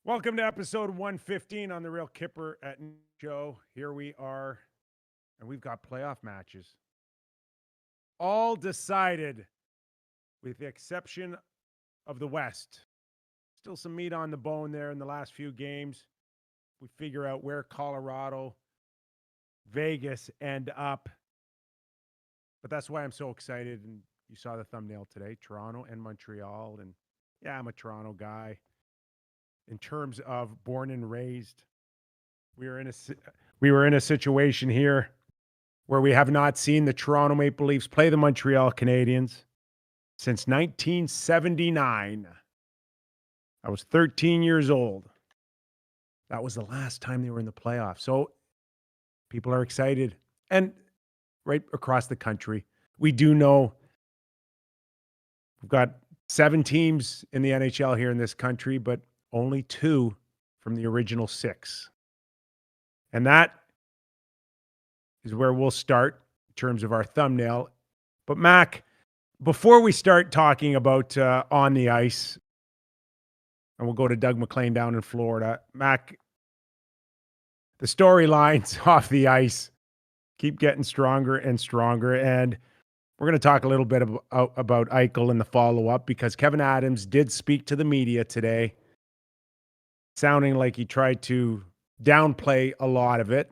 Welcome to episode 115 on the Real Kyper at show. Here we are, and we've got playoff matches. All decided, with the exception of the West. Still some meat on the bone there in the last few games. We figure out where Colorado, Vegas end up. But that's why I'm so excited. And you saw the thumbnail today, Toronto and Montreal. And yeah, I'm a Toronto guy. In terms of born and raised, we were in a situation here where we have not seen the Toronto Maple Leafs play the Montreal Canadiens since 1979. I was 13 years old. That was the last time they were in the playoffs. So people are excited. And right across the country, we do know we've got 7 teams in the NHL here in this country, but only 2 from the original 6. And that is where we'll start in terms of our thumbnail. But Mac, before we start talking about on the ice, and we'll go to Doug Maclean down in Florida, Mac, the storylines off the ice keep getting stronger and stronger. And we're going to talk a little bit about Eichel in the follow-up, because Kevin Adams did speak to the media today, sounding like he tried to downplay a lot of it,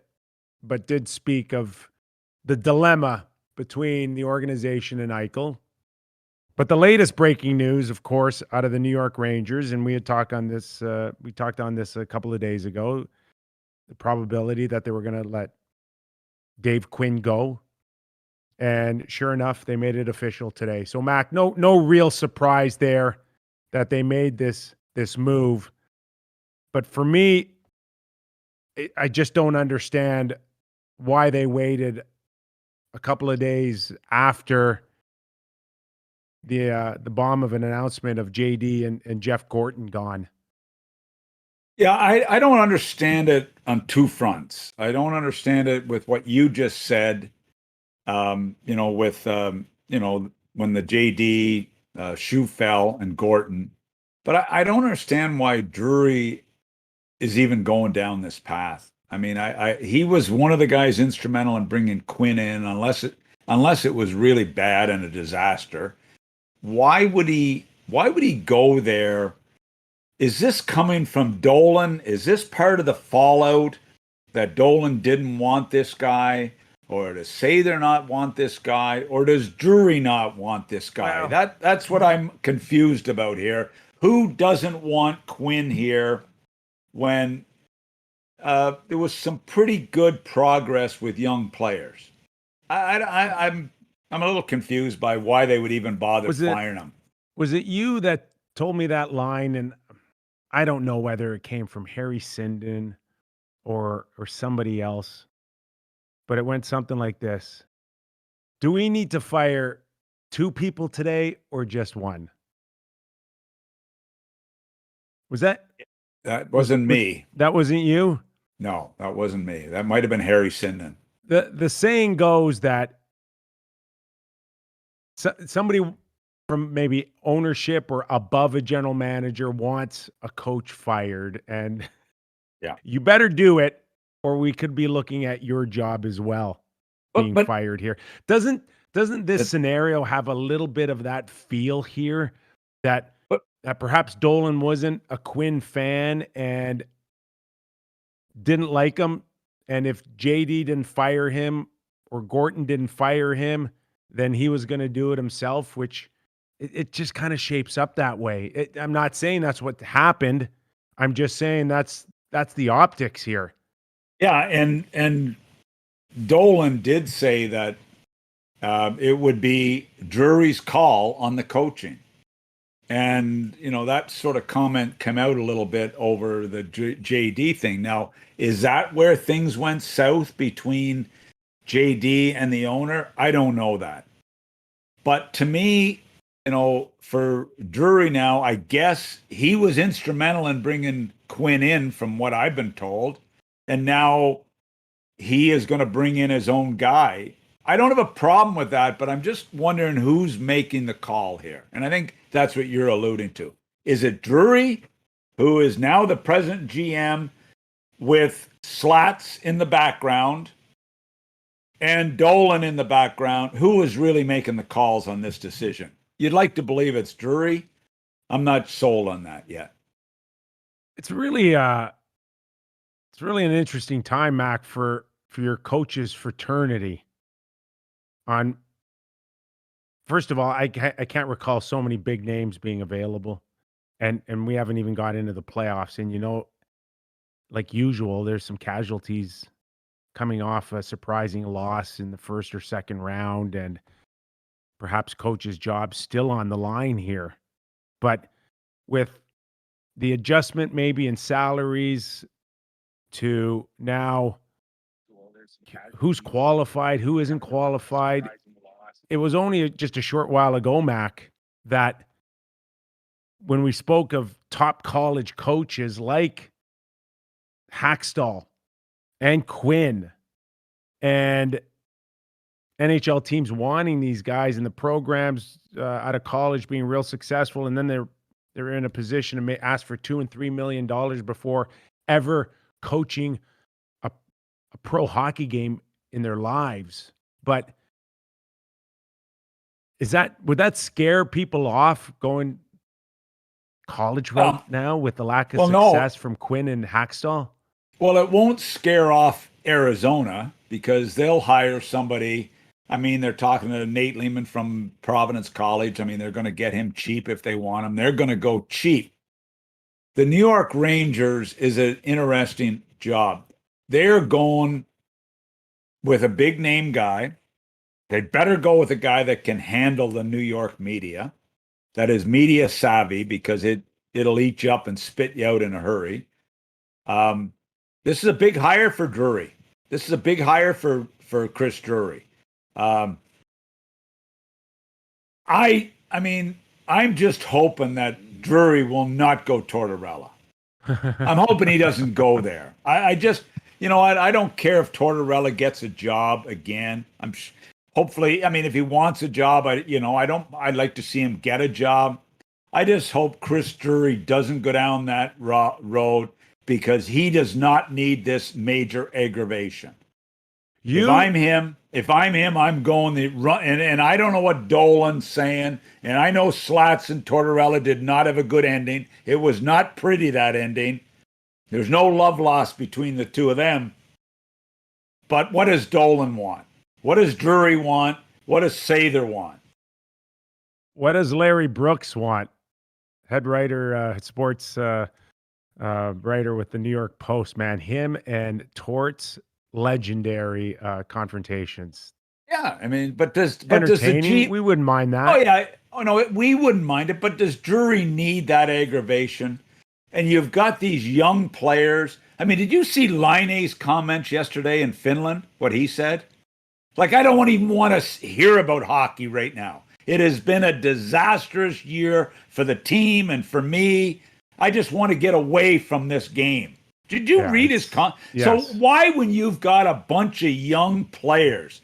but did speak of the dilemma between the organization and Eichel. But the latest breaking news, of course, out of the New York Rangers, and we had talked on this, a couple of days ago, the probability that they were going to let Dave Quinn go. And sure enough, they made it official today. So Mac, no real surprise there that they made this move. But for me, I just don't understand why they waited a couple of days after the bomb of an announcement of JD and Jeff Gorton gone. Yeah, I don't understand it on 2 fronts. I don't understand it with what you just said, when the JD shoe fell and Gorton. But I don't understand why Drury is even going down this path. I mean, he was one of the guys instrumental in bringing Quinn in, unless it was really bad and a disaster. Why would he go there? Is this coming from Dolan? Is this part of the fallout that Dolan didn't want this guy, or to say they're not want this guy, or does Drury not want this guy? Wow. That's what I'm confused about here. Who doesn't want Quinn here when there was some pretty good progress with young players? I'm a little confused by why they would even bother firing him. Was it you that told me that line? And I don't know whether it came from Harry Sinden or somebody else, but it went something like this: do we need to fire 2 people today or just 1? Was that? That wasn't me. That wasn't you? No, that wasn't me. That might have been Harry Sinden. The saying goes that somebody from maybe ownership or above a general manager wants a coach fired, and yeah, you better do it, or we could be looking at your job as well being fired here. Doesn't this scenario have a little bit of that feel here, that perhaps Dolan wasn't a Quinn fan and didn't like him, and if JD didn't fire him or Gorton didn't fire him, then he was going to do it himself, which it just kind of shapes up that way. I'm not saying that's what happened. I'm just saying that's the optics here. Yeah, and Dolan did say that it would be Drury's call on the coaching. And, that sort of comment came out a little bit over the JD thing. Now, is that where things went south between JD and the owner? I don't know that. But to me, for Drury now, I guess he was instrumental in bringing Quinn in, from what I've been told. And now he is going to bring in his own guy. I don't have a problem with that, but I'm just wondering who's making the call here. And I think that's what you're alluding to. Is it Drury, who is now the present GM with Slats in the background and Dolan in the background, who is really making the calls on this decision? You'd like to believe it's Drury. I'm not sold on that yet. It's really an interesting time, Mac, for your coaches fraternity. On first of all, I can't recall so many big names being available, and we haven't even got into the playoffs. And like usual, there's some casualties coming off a surprising loss in the first or second round, and perhaps coach's job still on the line here. But with the adjustment maybe in salaries to now who's qualified, who isn't qualified. It was only just a short while ago, Mac, that when we spoke of top college coaches like Hackstall and Quinn and NHL teams wanting these guys in the programs out of college being real successful, and then they're in a position to ask for $2 and $3 million before ever coaching a pro hockey game in their lives. But would that scare people off going college route now with the lack of success from Quinn and Hackstall? Well, it won't scare off Arizona because they'll hire somebody. I mean, they're talking to Nate Lehman from Providence College. I mean, they're going to get him cheap if they want him. They're going to go cheap. The New York Rangers is an interesting job. They're going with a big name guy. They better go with a guy that can handle the New York media, that is media savvy, because it'll eat you up and spit you out in a hurry. This is a big hire for Drury. This is a big hire for Chris Drury. I mean, I'm just hoping that Drury will not go Tortorella. I'm hoping he doesn't go there. I just, I don't care if Tortorella gets a job again. Hopefully, I mean, if he wants a job, I'd like to see him get a job. I just hope Chris Drury doesn't go down that road because he does not need this major aggravation. If I'm him, I'm going the run. And I don't know what Dolan's saying. And I know Slats and Tortorella did not have a good ending. It was not pretty, that ending. There's no love lost between the two of them. But what does Dolan want? What does Drury want? What does Sather want? What does Larry Brooks want? Head writer, sports writer with the New York Post, man. Him and Tort's legendary confrontations. Yeah, I mean, but does the G... We wouldn't mind that. Oh yeah, no, we wouldn't mind it. But does Drury need that aggravation? And you've got these young players. I mean, did you see Laine's comments yesterday in Finland? What he said? Like, I don't even want to hear about hockey right now. It has been a disastrous year for the team and for me. I just want to get away from this game. Did you read his Yes. So why, when you've got a bunch of young players,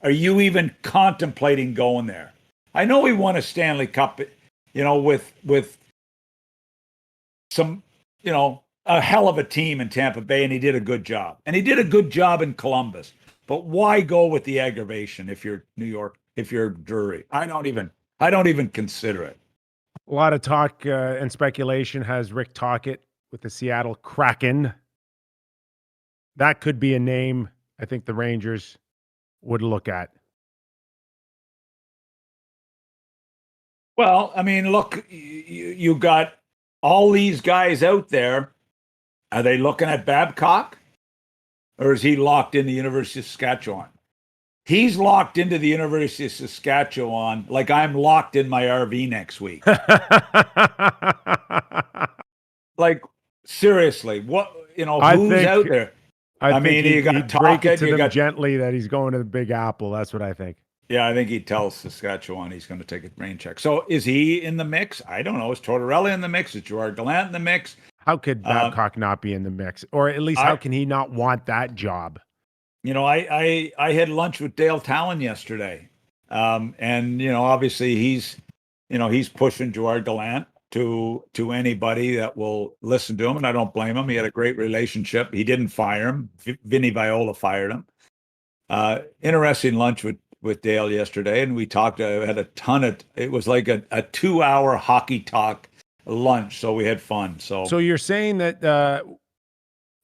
are you even contemplating going there? I know he won a Stanley Cup, with some, a hell of a team in Tampa Bay, and he did a good job. And he did a good job in Columbus. But why go with the aggravation if you're New York, if you're Drury? I don't even consider it. A lot of talk and speculation has Rick Tocchet with the Seattle Kraken. That could be a name I think the Rangers would look at. Well, I mean, look, you got all these guys out there. Are they looking at Babcock? Or is he locked in the University of Saskatchewan? He's locked into the University of Saskatchewan like I'm locked in my RV next week. Like, seriously, what, who's out there? I mean, you got to break it to them gently that he's going to the Big Apple. That's what I think. Yeah, I think he tells Saskatchewan he's going to take a rain check. So is he in the mix? I don't know. Is Tortorella in the mix? Is Gerard Gallant in the mix? How could Babcock not be in the mix? Or at least how can he not want that job? I had lunch with Dale Talon yesterday. And, obviously he's pushing Gerard Gallant. to anybody that will listen to him, and I don't blame him. He had a great relationship. He didn't fire him. Vinny Viola fired him. Interesting lunch with Dale yesterday, and we talked. Had a ton of. It was like a 2-hour hockey talk lunch, so we had fun. So you're saying that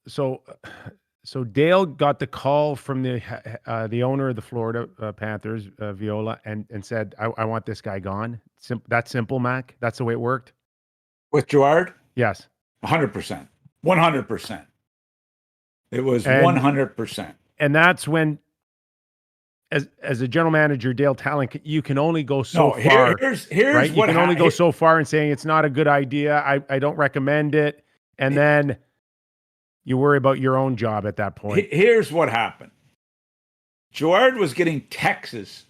so Dale got the call from the owner of the Florida Panthers, Viola, and said, I want this guy gone. That's simple, Mac. That's the way it worked. With Girard? Yes. 100%. 100%. It was 100%. And that's when, as a general manager, Dale Talon, you can only go so far. Here's right? You what can only go so far in saying it's not a good idea. I don't recommend it. And then you worry about your own job at that point. Here's what happened. Girard was getting texts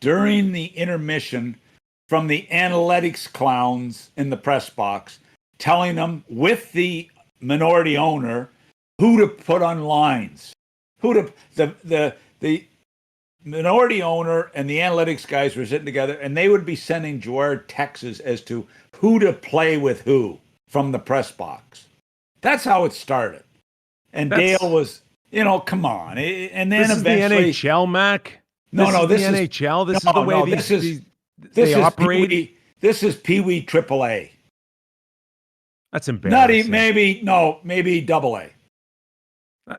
during the intermission from the analytics clowns in the press box, telling them with the minority owner who to put on lines, the minority owner and the analytics guys were sitting together, and they would be sending Girard texts as to who to play with who from the press box. That's how it started. And Dale was, come on. And then this eventually, is the NHL, Mac. No, this is the NHL. This is the way they operate. This is Pee Wee AAA. That's embarrassing. Not even maybe double A.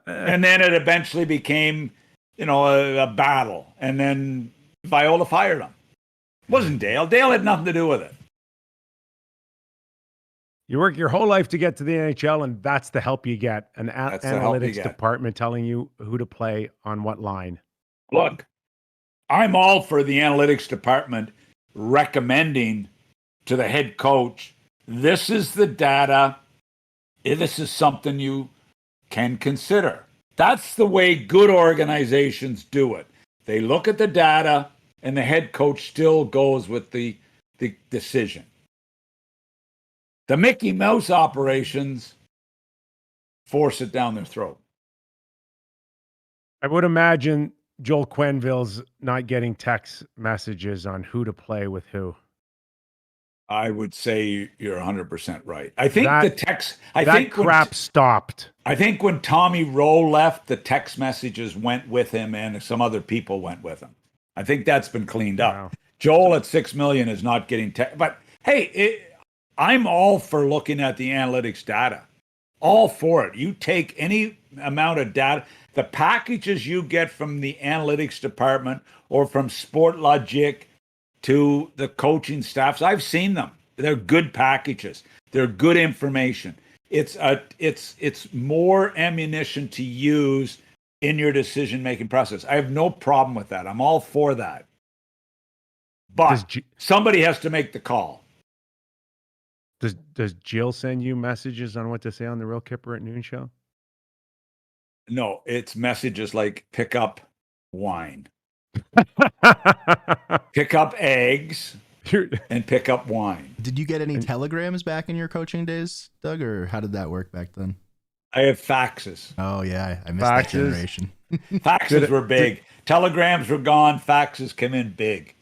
And then it eventually became, a battle. And then Viola fired him. It wasn't Dale. Dale had nothing to do with it. You work your whole life to get to the NHL, and that's the help you get. An analytics department telling you who to play on what line. Look, I'm all for the analytics department recommending to the head coach, this is the data. This is something you can consider. That's the way good organizations do it. They look at the data, and the head coach still goes with the decision. The Mickey Mouse operations force it down their throat. I would imagine Joel Quenneville's not getting text messages on who to play with who. I would say you're 100% right. I think stopped. I think when Tommy Rowe left, the text messages went with him, and some other people went with him. I think that's been cleaned up. Wow. Joel at $6 million is not getting text. But hey, I'm all for looking at the analytics data. All for it. You take any amount of data, the packages you get from the analytics department or from Sportlogic to the coaching staffs, I've seen them. They're good packages. They're good information. It's more ammunition to use in your decision-making process. I have no problem with that. I'm all for that. But somebody has to make the call. Does Jill send you messages on what to say on the Real Kyper at Noon show? No, it's messages like pick up wine, pick up eggs, and pick up wine. Did you get any telegrams back in your coaching days, Doug, or how did that work back then? I have faxes. Oh, yeah. I missed that generation. Faxes were big. Telegrams were gone. Faxes came in big.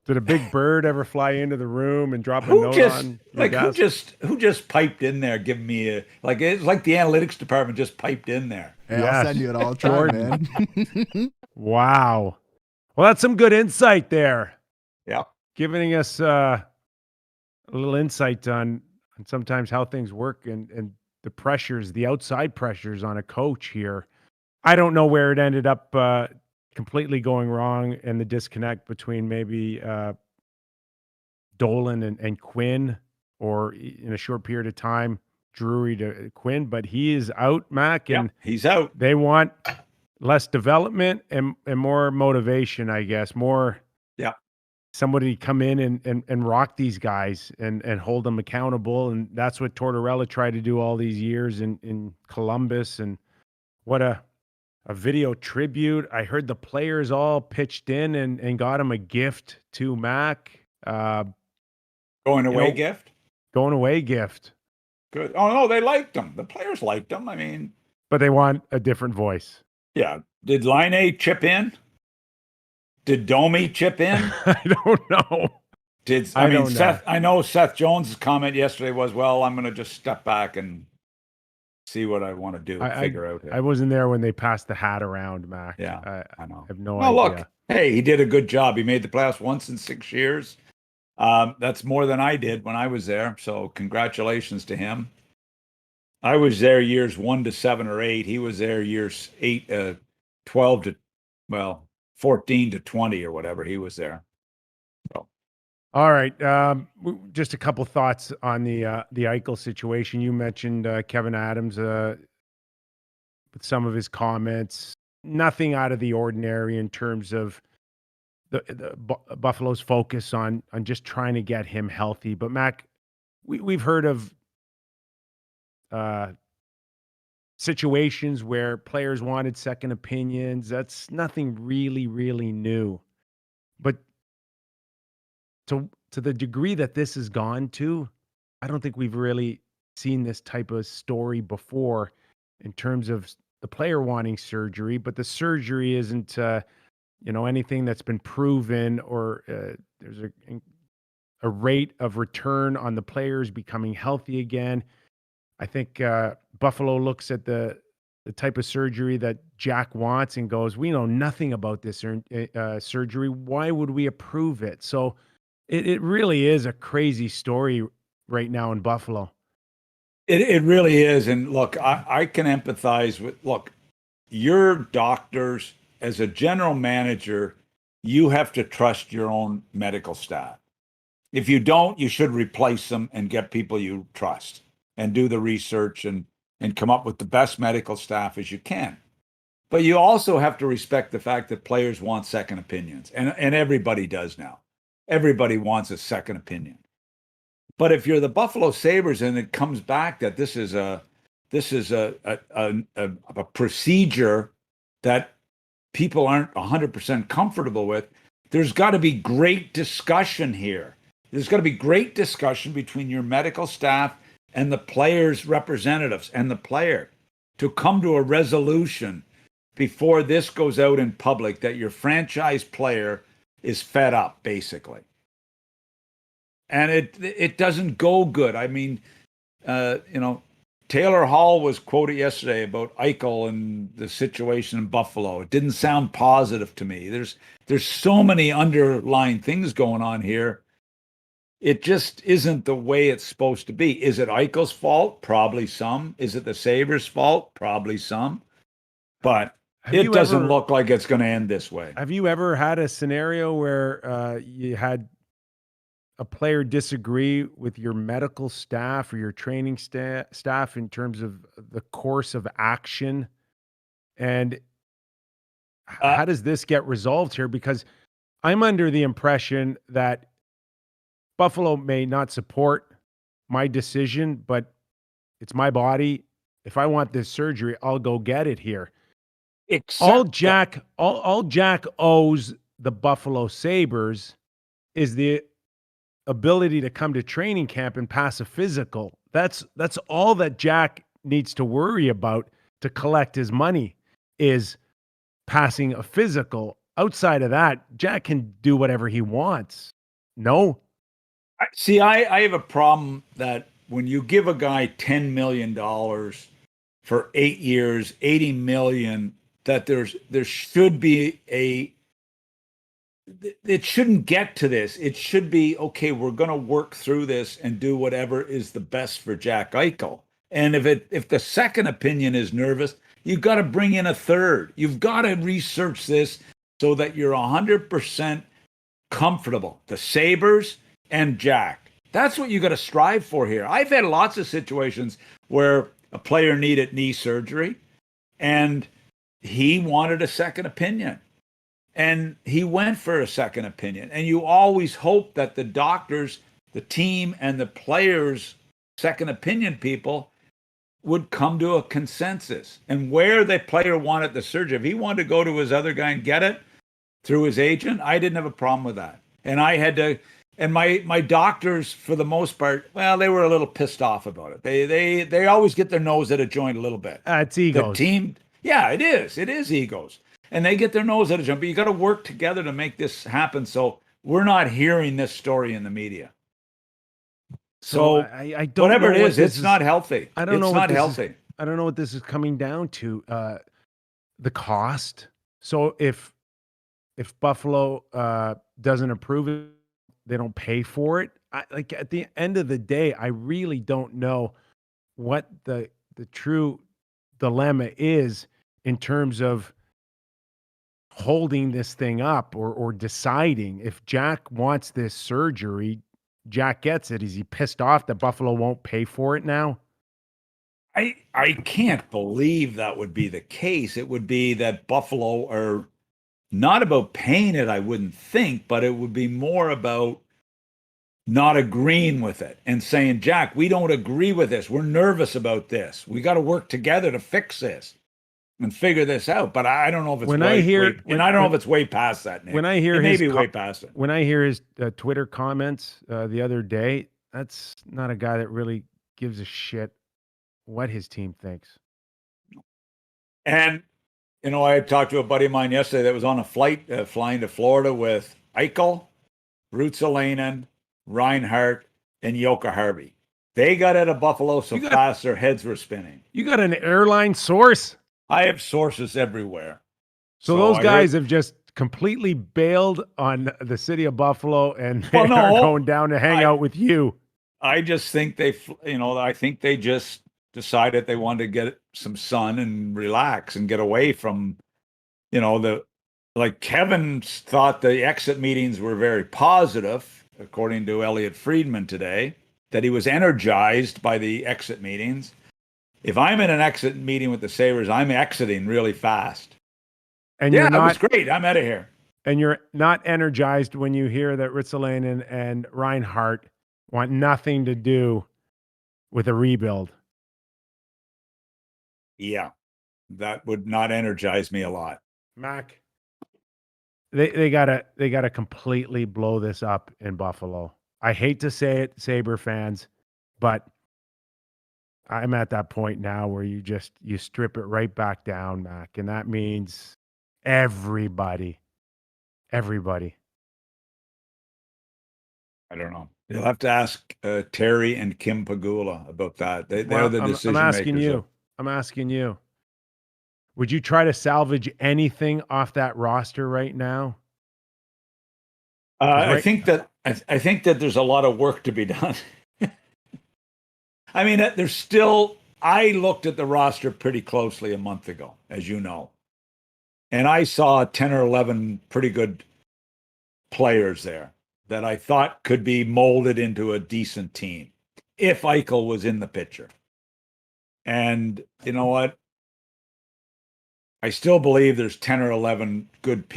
Did a big bird ever fly into the room and drop a note on your desk? Who just piped in there giving me it's like the analytics department just piped in there. Hey, I'll send you it all the time, man. Wow. Well, that's some good insight there. Yeah. Giving us a little insight on sometimes how things work and the pressures, the outside pressures on a coach here. I don't know where it ended up completely going wrong and the disconnect between maybe Dolan and Quinn, or in a short period of time, Drury to Quinn, but he is out, Mac, and he's out. They want less development and more motivation, I guess. More somebody come in and rock these guys and hold them accountable. And that's what Tortorella tried to do all these years in Columbus. And what a video tribute. I heard the players all pitched in and got him a gift to Mac. Going away gift? Going away gift. Good. Oh, no, they liked him. The players liked him. I mean. But they want a different voice. Yeah. Did Line chip in? Did Domi chip in? I don't know. I mean, don't know. I know Seth Jones' comment yesterday was, well, I'm going to just step back and see what I want to do, figure out here. I wasn't there when they passed the hat around, Mac. Yeah, I know. I have no well, idea. Look, hey, he did a good job. He made the playoffs once in 6 years. That's more than I did when I was there. So congratulations to him. I was there years 1 to 7 or 8. He was there years 12 to, 14 to 20 or whatever. He was there. So. All right. Just a couple thoughts on the Eichel situation. You mentioned Kevin Adams with some of his comments. Nothing out of the ordinary in terms of the Buffalo's focus on just trying to get him healthy. But Mac, we've heard of situations where players wanted second opinions. That's nothing really, really new. But to the degree that this has gone to, I don't think we've really seen this type of story before in terms of the player wanting surgery, but the surgery isn't, anything that's been proven, or there's a rate of return on the players becoming healthy again. I think Buffalo looks at the type of surgery that Jack wants and goes, we know nothing about this surgery. Why would we approve it? So it really is a crazy story right now in Buffalo. It really is. And look, I can empathize with, your doctors, as a general manager, you have to trust your own medical staff. If you don't, you should replace them and get people you trust and do the research and come up with the best medical staff as you can. But you also have to respect the fact that players want second opinions, and everybody does now. Everybody wants a second opinion. But if you're the Buffalo Sabres and it comes back that this is a procedure that people aren't 100% comfortable with, there's got to be great discussion here. There's got to be great discussion between your medical staff and the players' representatives and the player to come to a resolution before this goes out in public that your franchise player is fed up, basically. And it doesn't go good. I mean, Taylor Hall was quoted yesterday about Eichel and the situation in Buffalo. It didn't sound positive to me. There's so many underlying things going on here. It just isn't the way it's supposed to be. Is it Eichel's fault? Probably some. Is it the Sabres' fault? Probably some. But it doesn't look like it's going to end this way. Have you ever had a scenario where you had a player disagree with your medical staff or your training staff in terms of the course of action? And how does this get resolved here? Because I'm under the impression that Buffalo may not support my decision, but it's my body. If I want this surgery, I'll go get it here. All Jack owes the Buffalo Sabres is the ability to come to training camp and pass a physical. That's all that Jack needs to worry about to collect his money, is passing a physical. Outside of that, Jack can do whatever he wants. No. See, I have a problem that when you give a guy $10 million for 8 years, $80 million, that there should be it shouldn't get to this. It should be, okay, we're going to work through this and do whatever is the best for Jack Eichel. And if the second opinion is nervous, you've got to bring in a third. You've got to research this so that you're 100% comfortable. The Sabres and Jack. That's what you got to strive for here. I've had lots of situations where a player needed knee surgery and he wanted a second opinion. And he went for a second opinion. And you always hope that the doctors, the team, and the players' second opinion people would come to a consensus. And where the player wanted the surgery, if he wanted to go to his other guy and get it through his agent, I didn't have a problem with that. And I had to, and my doctors, for the most part, well, they were a little pissed off about it. They always get their nose at a joint a little bit. It's egos. The team, yeah, it is. It is egos. And they get their nose at a jump, but you got to work together to make this happen. So we're not hearing this story in the media. So I don't whatever know it what is, this it's not healthy. I don't know It's what not this healthy. is. I don't know what this is coming down to. The cost. So if Buffalo doesn't approve it, they don't pay for it. Like at the end of the day, I really don't know what the true dilemma is in terms of holding this thing up or deciding if Jack wants this surgery. Jack gets it. Is he pissed off that Buffalo won't pay for it now? I can't believe that would be the case. It would be that Buffalo are not about paying it, I wouldn't think, but it would be more about not agreeing with it and saying, Jack, we don't agree with this. We're nervous about this. We got to work together to fix this and figure this out. But I don't know if it's When I hear- and I don't know if it's way past that, Nick. When I hear it may his be co- way past it. When I hear his Twitter comments the other day, that's not a guy that really gives a shit what his team thinks. And I talked to a buddy of mine yesterday that was on a flight flying to Florida with Eichel, Ruotsalainen, Reinhart, and Joka Harvey. They got out of Buffalo so fast their heads were spinning. You got an airline source? I have sources everywhere. So those guys have just completely bailed on the city of Buffalo and they are going down to hang out with you. I just think I think they just decided they wanted to get some sun and relax and get away from, Kevin thought the exit meetings were very positive, according to Elliot Friedman today, that he was energized by the exit meetings. If I'm in an exit meeting with the Sabres, I'm exiting really fast. And that was great. I'm out of here. And you're not energized when you hear that Ruotsalainen and Reinhart want nothing to do with a rebuild. Yeah, that would not energize me a lot. Mac, they gotta completely blow this up in Buffalo. I hate to say it, Sabre fans, but I'm at that point now where you strip it right back down, Mac, and that means everybody. I don't know. You'll have to ask Terry and Kim Pagula about that. They're the decision makers. I'm asking you. Would you try to salvage anything off that roster right now? I think that there's a lot of work to be done. I mean, there's still. I looked at the roster pretty closely a month ago, as you know, and I saw 10 or 11 pretty good players there that I thought could be molded into a decent team if Eichel was in the picture. And you know what? I still believe there's 10 or 11 good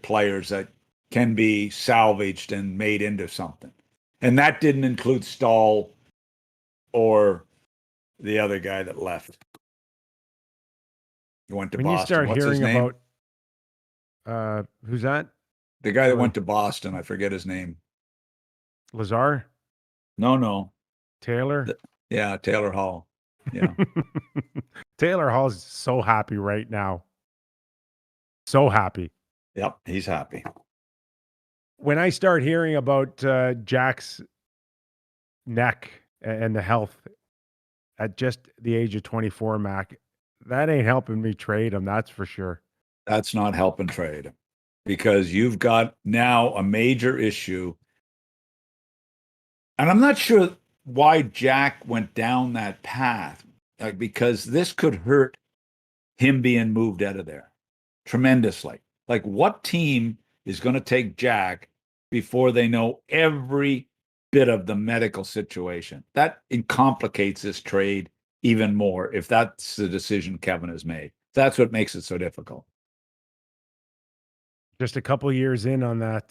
players that can be salvaged and made into something. And that didn't include Stahl or the other guy that left. He went to Boston. When you start What's hearing his name? about who's that? The guy that went to Boston. I forget his name. Lazar? No. Taylor? Yeah, Taylor Hall. Yeah. Taylor Hall's so happy right now. So happy. Yep, he's happy. When I start hearing about Jack's neck and the health at just the age of 24, Mac, that ain't helping me trade him, that's for sure. That's not helping trade him because you've got now a major issue. And I'm not sure why Jack went down that path, because this could hurt him being moved out of there tremendously. Like, what team is going to take Jack before they know every bit of the medical situation? That complicates this trade even more if that's the decision Kevin has made. That's what makes it so difficult. Just a couple years in on that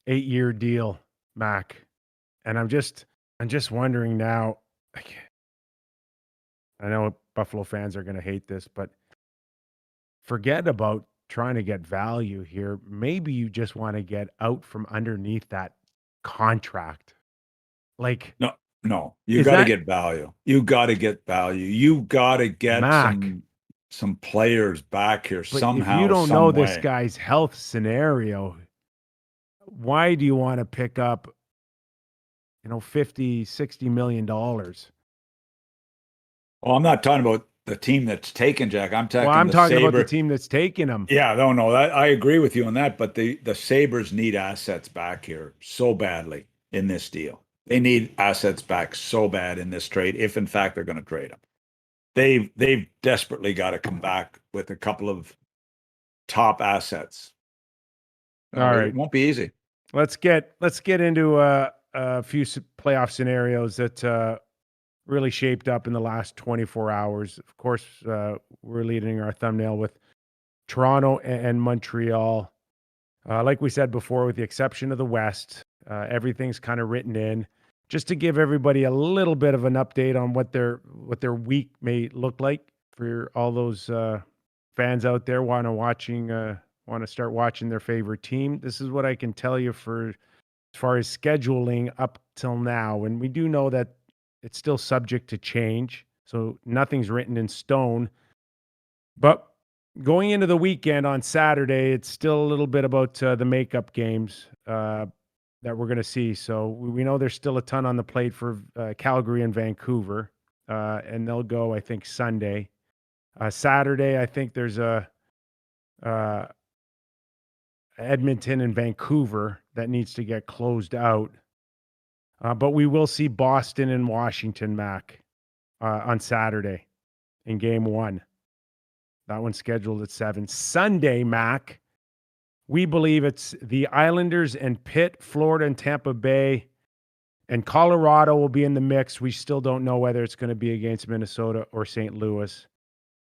8-year deal, Mac. And I'm just wondering now, I know Buffalo fans are going to hate this, but forget about trying to get value here. Maybe you just want to get out from underneath that contract. Like, no, you got to get value. You got to get value. You got to get some players back here somehow. If you don't know this guy's health scenario, why do you want to pick up, 50, $60 million? Well, I'm not talking about the team that's taken, Jack. I'm talking I'm the talking about the Sabre. team that's taking him. Yeah, no, I agree with you on that. But the Sabres need assets back here so badly in this deal. They need assets back so bad in this trade, if in fact they're going to trade them. They've desperately got to come back with a couple of top assets. All right. It won't be easy. Let's get into a few playoff scenarios that really shaped up in the last 24 hours. Of course, we're leading our thumbnail with Toronto and Montreal. Like we said before, with the exception of the West, everything's kind of written in. Just to give everybody a little bit of an update on what their week may look like for all those fans out there want to start watching their favorite team. This is what I can tell you for as far as scheduling up till now. And we do know that it's still subject to change, so nothing's written in stone. But going into the weekend on Saturday, it's still a little bit about the makeup games that we're going to see. So we know there's still a ton on the plate for Calgary and Vancouver, and they'll go, I think, Sunday. Saturday, I think there's a Edmonton and Vancouver that needs to get closed out. But we will see Boston and Washington, Mac, on Saturday in game 1. That one's scheduled at 7. Sunday, Mac, we believe it's the Islanders and Pitt, Florida and Tampa Bay, and Colorado will be in the mix. We still don't know whether it's going to be against Minnesota or St. Louis.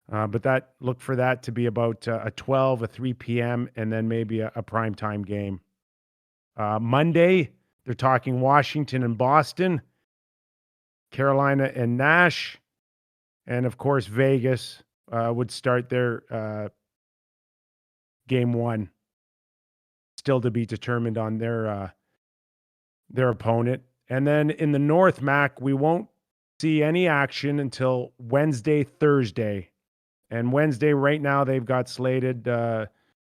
But look for that to be about a 12, a 3 p.m., and then maybe a primetime game. Monday, they're talking Washington and Boston, Carolina and Nash, and of course Vegas would start their game 1. Still to be determined on their opponent. And then in the North, Mac, we won't see any action until Wednesday, Thursday. And Wednesday, right now, they've got slated the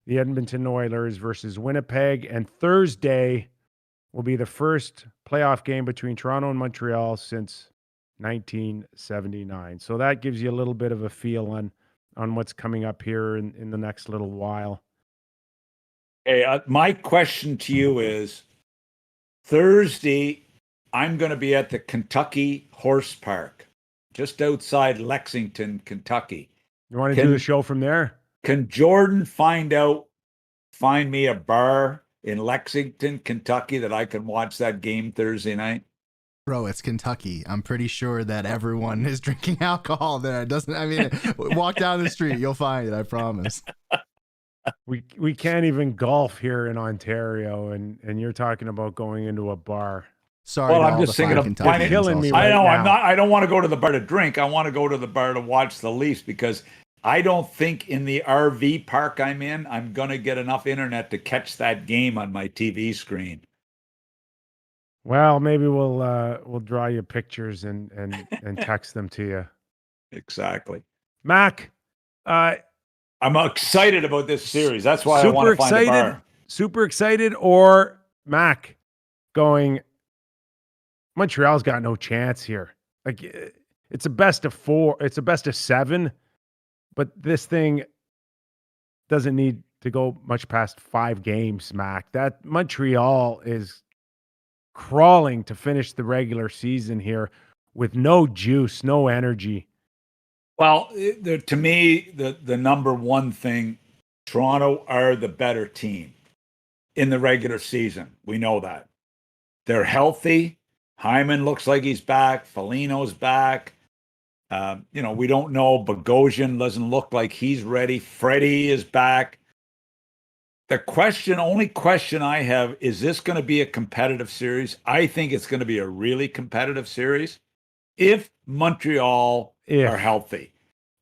Edmonton Oilers versus Winnipeg. And Thursday will be the first playoff game between Toronto and Montreal since 1979. So that gives you a little bit of a feel on what's coming up here in the next little while. Hey, my question to you is, Thursday, I'm going to be at the Kentucky Horse Park, just outside Lexington, Kentucky. You want to do the show from there? Can Jordan find me a bar in Lexington, Kentucky that I can watch that game Thursday night? Bro, it's Kentucky. I'm pretty sure that everyone is drinking alcohol there. Walk down the street, you'll find it, I promise. We can't even golf here in Ontario, and you're talking about going into a bar. Sorry. Well, I'm just thinking of finding. Killing me. I know. Right I'm not. I don't want to go to the bar to drink. I want to go to the bar to watch the Leafs because I don't think in the RV park I'm in, I'm gonna get enough internet to catch that game on my TV screen. Well, maybe we'll draw you pictures and text them to you. Exactly, Mac. I'm excited about this series. That's why I want to find a bar. Super excited, or Mac going, Montreal's got no chance here. Like, it's a best of 4. It's a best of 7, but this thing doesn't need to go much past 5 games, Mac. That Montreal is crawling to finish the regular season here with no juice, no energy. Well, to me, the number one thing, Toronto are the better team in the regular season. We know that. They're healthy. Hyman looks like he's back. Foligno's back. We don't know. Bogosian doesn't look like he's ready. Freddie is back. The only question I have, is this going to be a competitive series? I think it's going to be a really competitive series if Montreal are healthy.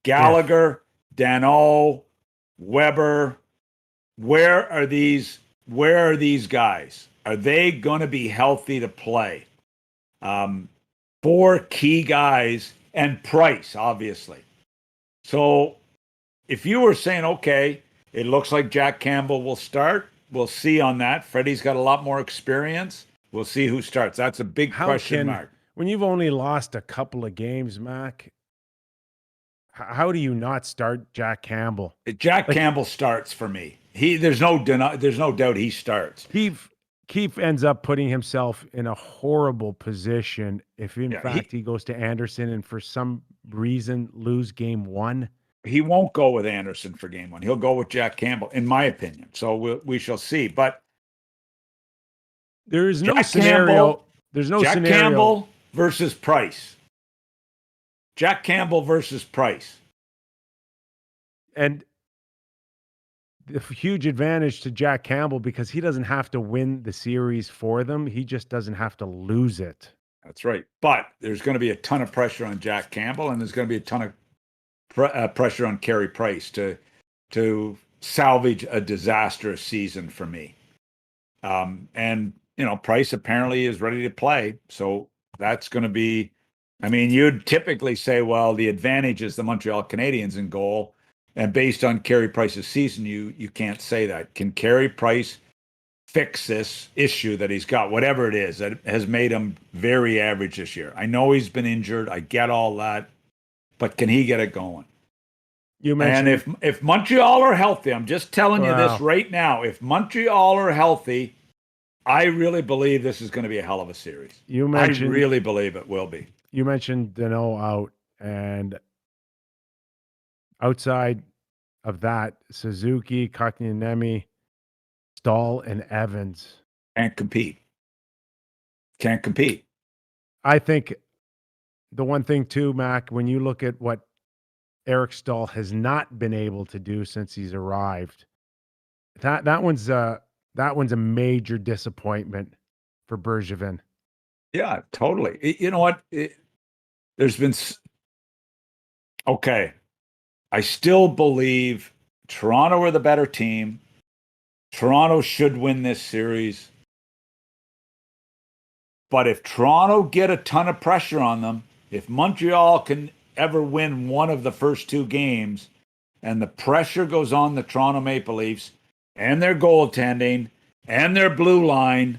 Gallagher, Danault, Weber, where are these guys? Are they going to be healthy to play? 4 key guys and Price, obviously. So if you were saying, okay, it looks like Jack Campbell will start, We'll see on that. Freddie's got a lot more experience. We'll see who starts. That's a big question mark. When you've only lost a couple of games, Mac, how do you not start Jack Campbell? Jack Campbell starts for me. There's no doubt he starts. Keefe ends up putting himself in a horrible position if in fact he goes to Anderson and for some reason lose game 1. He won't go with Anderson for game 1. He'll go with Jack Campbell, in my opinion. So we shall see. But there is no scenario. There's no Jack scenario. Campbell versus Price. Jack Campbell versus Price. And the huge advantage to Jack Campbell because he doesn't have to win the series for them. He just doesn't have to lose it. That's right. But there's going to be a ton of pressure on Jack Campbell, and there's going to be a ton of pressure on Carey Price to salvage a disastrous season for me. And, Price apparently is ready to play. So that's going to be, you'd typically say, well, the advantage is the Montreal Canadiens in goal. And based on Carey Price's season, you can't say that. Can Carey Price fix this issue that he's got, whatever it is, that has made him very average this year? I know he's been injured. I get all that. But can he get it going? You mentioned, and if Montreal are healthy, I'm just telling you this right now. If Montreal are healthy, I really believe this is going to be a hell of a series. I really believe it will be. You mentioned Danault out, and outside of that, Suzuki, Kotkaniemi, Stahl, and Evans can't compete. I think the one thing too, Mac, when you look at what Eric Stahl has not been able to do since he's arrived, that one's a major disappointment for Bergevin. Yeah, totally. You know what? There's been okay. I still believe Toronto are the better team. Toronto should win this series. But if Toronto get a ton of pressure on them, if Montreal can ever win one of the first 2 games, and the pressure goes on the Toronto Maple Leafs and their goaltending and their blue line,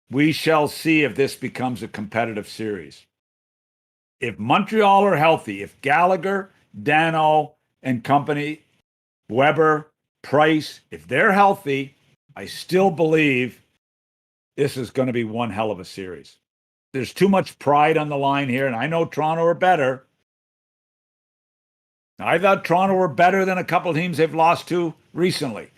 we shall see if this becomes a competitive series. If Montreal are healthy, if Gallagher, Danault, and company, Weber, Price, if they're healthy, I still believe this is going to be one hell of a series. There's too much pride on the line here, and I know Toronto are better. I thought Toronto were better than a couple of teams they've lost to recently.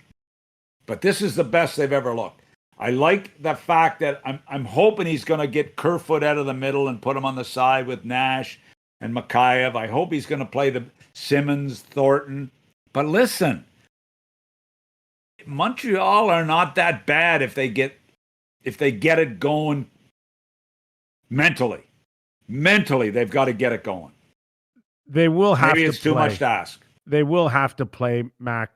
But this is the best they've ever looked. I like the fact that I'm hoping he's going to get Kerfoot out of the middle and put him on the side with Nash and Mikheyev. I hope he's going to play the Simmons, Thornton. But listen, Montreal are not that bad if they get it going mentally. Mentally, they've got to get it going. They will have Maybe to it's too much to ask. They will have to play, Mac,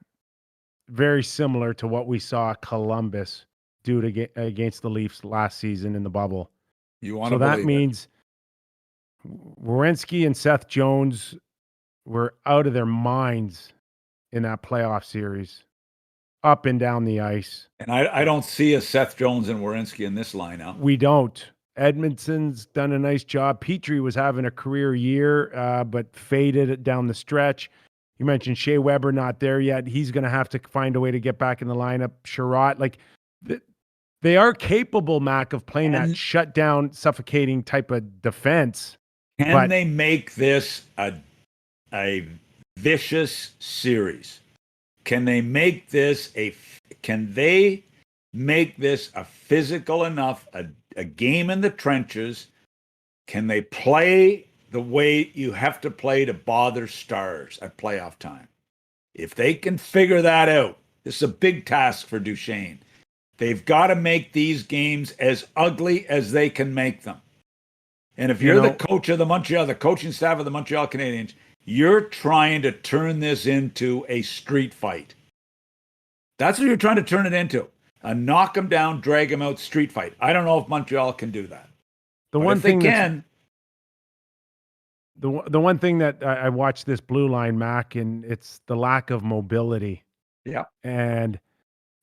very similar to what we saw Columbus do against the Leafs last season in the bubble. So that means Werenski and Seth Jones were out of their minds in that playoff series, up and down the ice. And I don't see a Seth Jones and Werenski in this lineup. We don't. Edmondson's done a nice job. Petrie was having a career year, but faded it down the stretch. You mentioned Shea Weber not there yet. He's going to have to find a way to get back in the lineup. Sherratt, they are capable, Mac, of playing that shutdown, suffocating type of defense. Can they make this a vicious series? Can they make this a physical enough, a game in the trenches? Can they play the way you have to play to bother stars at playoff time? If they can figure that out, this is a big task for Duchesne. They've got to make these games as ugly as they can make them. And if you're the coach of the coaching staff of the Montreal Canadiens, you're trying to turn this into a street fight. That's what you're trying to turn it into. A knock them down, drag them out street fight. I don't know if Montreal can do that. The one thing that I watched this blue line, Mac, and it's the lack of mobility. Yeah. And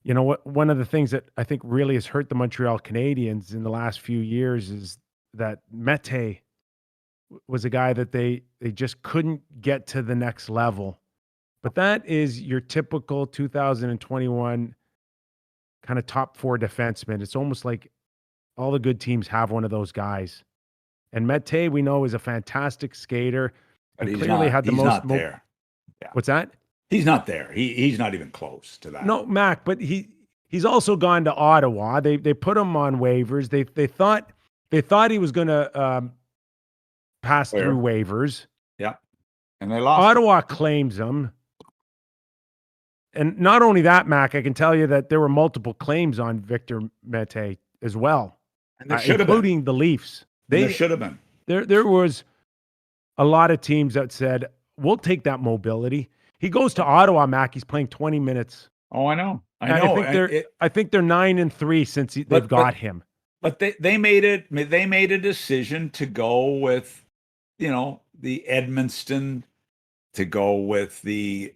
You know what? One of the things that I think really has hurt the Montreal Canadiens in the last few years is that Mete was a guy that they just couldn't get to the next level. But that is your typical 2021 kind of top four defenseman. It's almost like all the good teams have one of those guys. And Mete, we know, is a fantastic skater. But And he's clearly not, had the he's most. not there. Yeah. What's that? He's not there. He's not even close to that. No, Mac, but he's also gone to Ottawa. They put him on waivers. They thought he was going to pass through waivers. Yeah. And they lost. Ottawa claims him. And not only that, Mac, I can tell you that there were multiple claims on Victor Mete as well, And there should have including been. the Leafs. There should have been. There was a lot of teams that said, we'll take that mobility. He goes to Ottawa, Mac. He's playing 20 minutes. Oh, I know. I think they're 9-3 since they've got him. But they made a decision to go with, the Edmundston, to go with the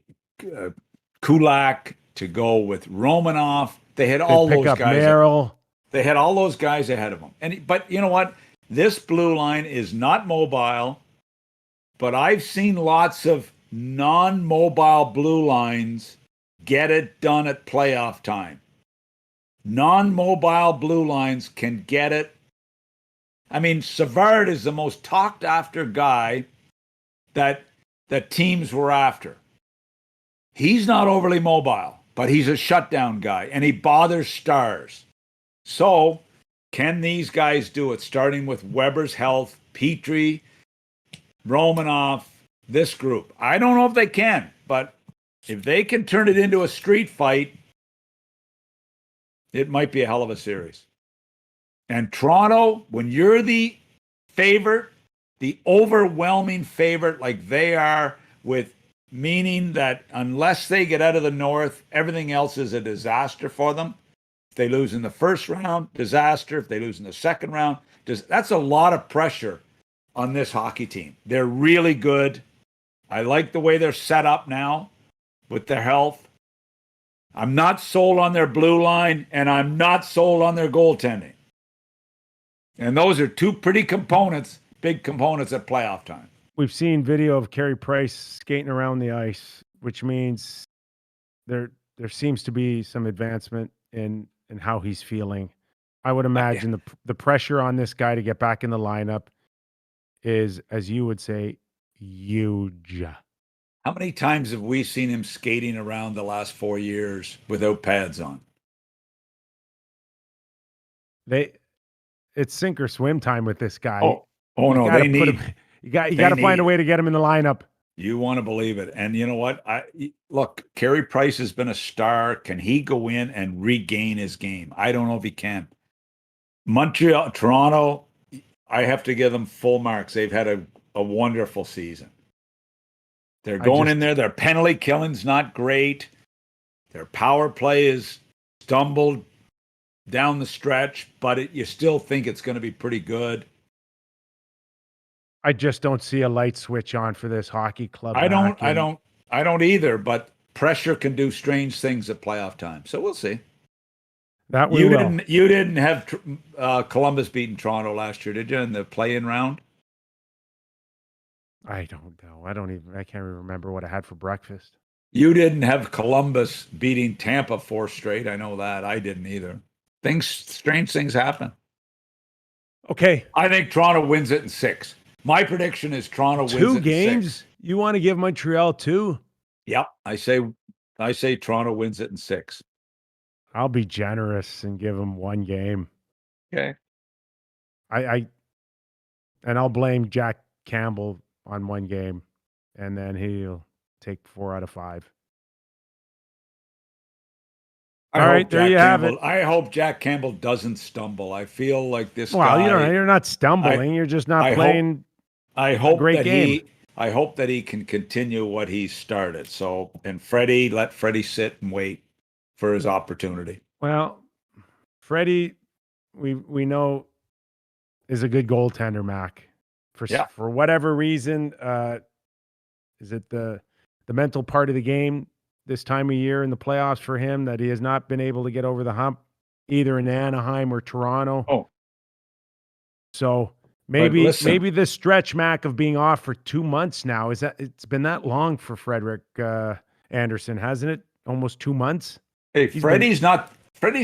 Kulak, to go with Romanoff. They had all those guys. Merrill. They had all those guys ahead of them. But you know what? This blue line is not mobile, but I've seen lots of non-mobile blue lines get it done at playoff time. Non-mobile blue lines can get it. I mean, Savard is the most talked after guy that teams were after. He's not overly mobile, but he's a shutdown guy, and he bothers stars. So, can these guys do it? Starting with Weber's health, Petrie, Romanoff, this group. I don't know if they can, but if they can turn it into a street fight, it might be a hell of a series. And Toronto, when you're the favorite, the overwhelming favorite like they are, with meaning that unless they get out of the North, everything else is a disaster for them. If they lose in the first round, disaster. If they lose in the second round, that's a lot of pressure on this hockey team. They're really good. I like the way they're set up now with their health. I'm not sold on their blue line, and I'm not sold on their goaltending. And those are two pretty components, big components at playoff time. We've seen video of Carey Price skating around the ice, which means there seems to be some advancement in how he's feeling. I would imagine the pressure on this guy to get back in the lineup is, as you would say, huge. How many times have we seen him skating around the last 4 years without pads on? It's sink or swim time with this guy. Oh no, they need. You got to find a way to get him in the lineup. You want to believe it. And you know what? Look, Carey Price has been a star. Can he go in and regain his game? I don't know if he can. Montreal, Toronto, I have to give them full marks. They've had a wonderful season. They're going in there. Their penalty killing's not great. Their power play is stumbled down the stretch, but you still think it's going to be pretty good. I just don't see a light switch on for this hockey club. I don't either, but pressure can do strange things at playoff time. So we'll see. That we will. You didn't have Columbus beating Toronto last year, did you, in the play-in round? I don't know. I can't even remember what I had for breakfast. You didn't have Columbus beating Tampa 4 straight. I know that. I didn't either. Strange things happen. Okay. I think Toronto wins it in 6. My prediction is Toronto wins it in 6. 2 games? You want to give Montreal 2? Yep. I say Toronto wins it in 6. I'll be generous and give them 1 game. Okay. And I'll blame Jack Campbell on 1 game, and then he'll take 4 out of 5. All right, there you have it. I hope Jack Campbell doesn't stumble. I feel like this guy. Well, you're not stumbling. You're just not playing a great game. I hope that he can continue what he started. So, and Freddie, let Freddie sit and wait for his opportunity. Well, Freddie, we know is a good goaltender, Mac. For whatever reason, is it the mental part of the game this time of year in the playoffs for him that he has not been able to get over the hump, either in Anaheim or Toronto. Oh. So But listen, maybe this stretch, Mac, of being off for 2 months now, it's been that long for Frederick Anderson, hasn't it? Almost 2 months. hey, Freddie's